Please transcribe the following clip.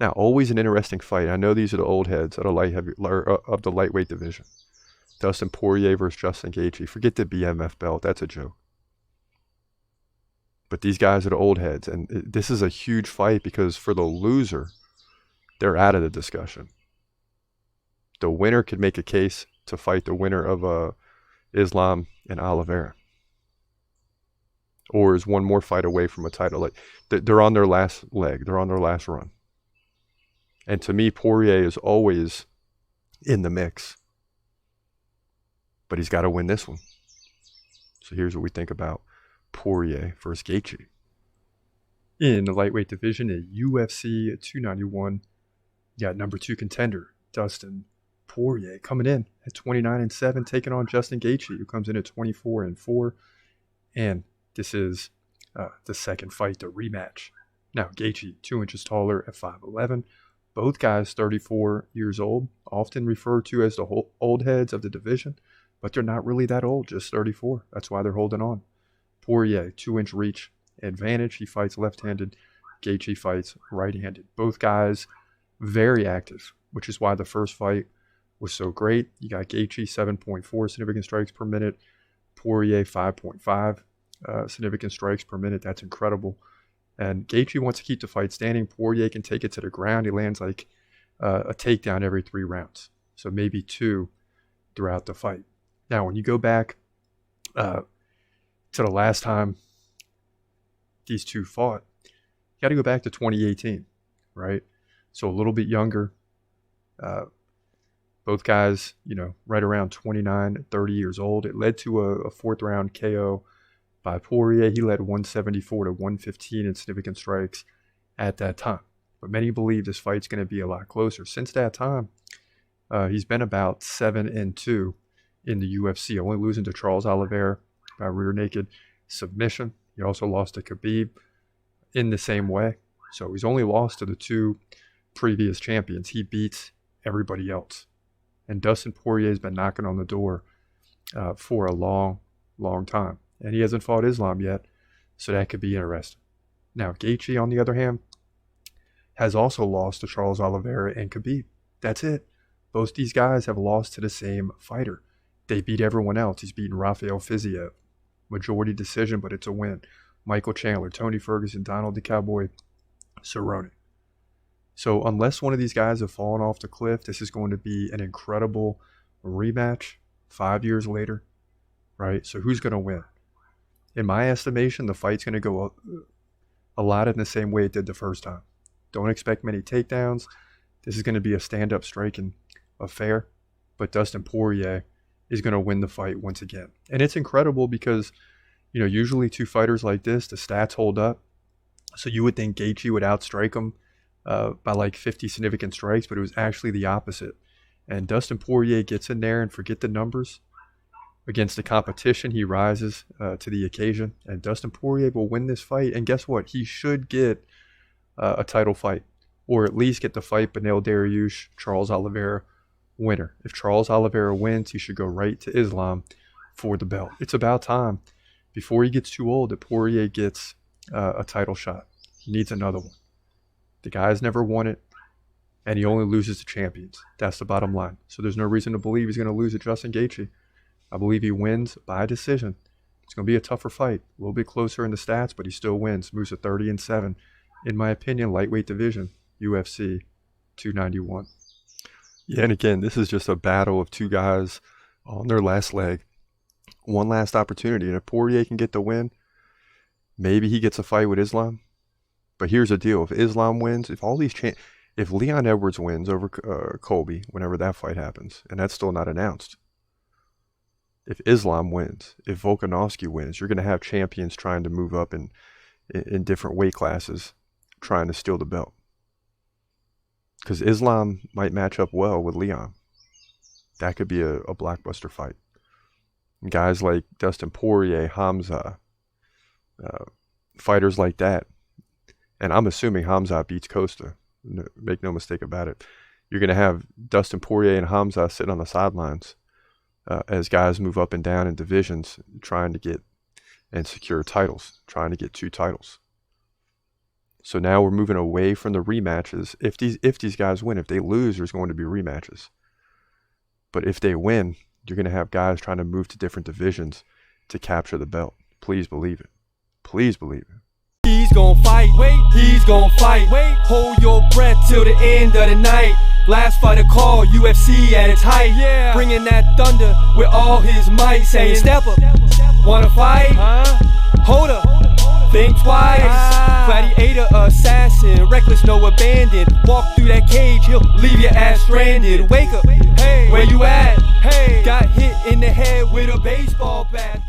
Now, always an interesting fight. I know these are the old heads of the of the lightweight division. Dustin Poirier versus Justin Gaethje. Forget the BMF belt. That's a joke. But these guys are the old heads, and this is a huge fight because for the loser, they're out of the discussion. The winner could make a case to fight the winner of Islam and Oliveira, or is one more fight away from a title. Like they're on their last leg, they're on their last run. And to me, Poirier is always in the mix, but he's got to win this one. So here's what we think about Poirier versus Gaethje. In the lightweight division at UFC 291, you got number 2 contender Dustin Poirier coming in at 29-7, taking on Justin Gaethje, who comes in at 24-4. And this is the second fight, the rematch. Now, Gaethje, 2 inches taller at 5'11". Both guys 34 years old, often referred to as the old heads of the division, but they're not really that old, just 34. That's why they're holding on. Poirier, 2-inch reach advantage. He fights left-handed. Gaethje fights right-handed. Both guys very active, which is why the first fight was so great. You got Gaethje 7.4 significant strikes per minute. Poirier 5.5 significant strikes per minute. That's incredible. And Gaethje wants to keep the fight standing. Poirier can take it to the ground. He lands like a takedown every 3 rounds. So maybe 2 throughout the fight. Now, when you go back to the last time these two fought, you got to go back to 2018, right? So a little bit younger. Both guys, right around 29, 30 years old. It led to a 4th round KO by Poirier. He led 174 to 115 in significant strikes at that time. But many believe this fight's going to be a lot closer. Since that time, he's been about 7-2 in the UFC, only losing to Charles Oliveira by rear naked submission. He also lost to Khabib in the same way. So he's only lost to the 2 previous champions. He beats everybody else. And Dustin Poirier has been knocking on the door for a long, long time. And he hasn't fought Islam yet, so that could be interesting. Now, Gaethje, on the other hand, has also lost to Charles Oliveira and Khabib. That's it. Both these guys have lost to the same fighter. They beat everyone else. He's beaten Rafael Fiziev. Majority decision, but it's a win. Michael Chandler, Tony Ferguson, Donald the Cowboy Cerrone. So unless one of these guys have fallen off the cliff, this is going to be an incredible rematch 5 years later, right? So who's going to win? In my estimation, the fight's going to go a lot in the same way it did the first time. Don't expect many takedowns. This is going to be a stand-up striking affair, but Dustin Poirier is going to win the fight once again. And it's incredible because, usually 2 fighters like this, the stats hold up. So you would think Gaethje would outstrike him by like 50 significant strikes, but it was actually the opposite. And Dustin Poirier gets in there, and forget the numbers. Against the competition, he rises to the occasion, and Dustin Poirier will win this fight. And guess what? He should get a title fight, or at least get the fight Beneil Dariush, Charles Oliveira winner. If Charles Oliveira wins, he should go right to Islam for the belt. It's about time, before he gets too old, that Poirier gets a title shot. He needs another one. The guy's never won it, and he only loses to champions. That's the bottom line. So there's no reason to believe he's going to lose to Justin Gaethje. I believe he wins by decision. It's going to be a tougher fight, a little bit closer in the stats, but he still wins. Moves to 30-7. In my opinion, lightweight division, UFC 291. Yeah, and again, this is just a battle of 2 guys on their last leg. One last opportunity, and if Poirier can get the win, maybe he gets a fight with Islam. But here's the deal: if Islam wins, if Leon Edwards wins over Colby, whenever that fight happens, and that's still not announced. If Islam wins, if Volkanovski wins, you're going to have champions trying to move up in different weight classes, trying to steal the belt. Because Islam might match up well with Leon. That could be a blockbuster fight. And guys like Dustin Poirier, Hamza, fighters like that. And I'm assuming Hamza beats Costa. Make no mistake about it. You're going to have Dustin Poirier and Hamza sitting on the sidelines as guys move up and down in divisions, trying to get and secure titles, trying to get 2 titles. So now we're moving away from the rematches. If these guys win, if they lose, there's going to be rematches. But if they win, you're going to have guys trying to move to different divisions to capture the belt. Please believe it. Please believe it. He's gon' fight, wait, he's gon' fight, wait. Hold your breath till the end of the night. Last fight of call, UFC at its height. Yeah. Bringing that thunder with all his might. Saying, step up, wanna fight? Hold up, think twice. Gladiator, assassin, reckless, no abandon. Walk through that cage, he'll leave your ass stranded. Wake up, hey, where you at? Hey, got hit in the head with a baseball bat.